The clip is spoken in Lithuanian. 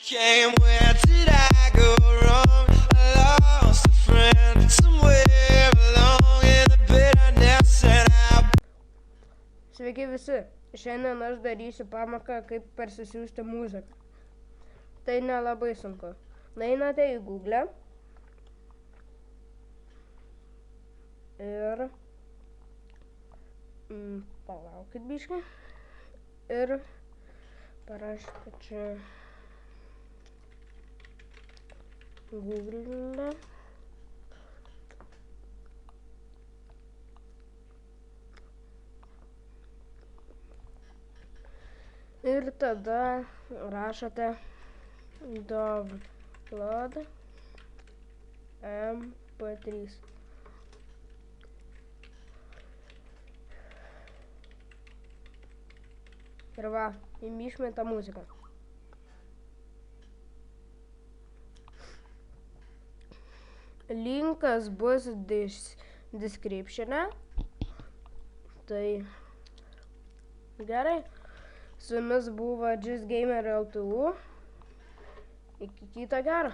Came, where did I go wrong? I lost a friend somewhere along in the bitterness and I. Sveiki visi, šiandien aš darysiu pamoką, kaip parsisiųsti muziką. Tai nelabai sunku. Nueinate į Google ir palaukit biškį ir parašykite čia Google. Ir tada rašote download mp3. Ir va, išmeta muziką. Linkas bus descriptione. Tai gerai. Su jumis buvo Just Gamer LTU. Iki kito gero.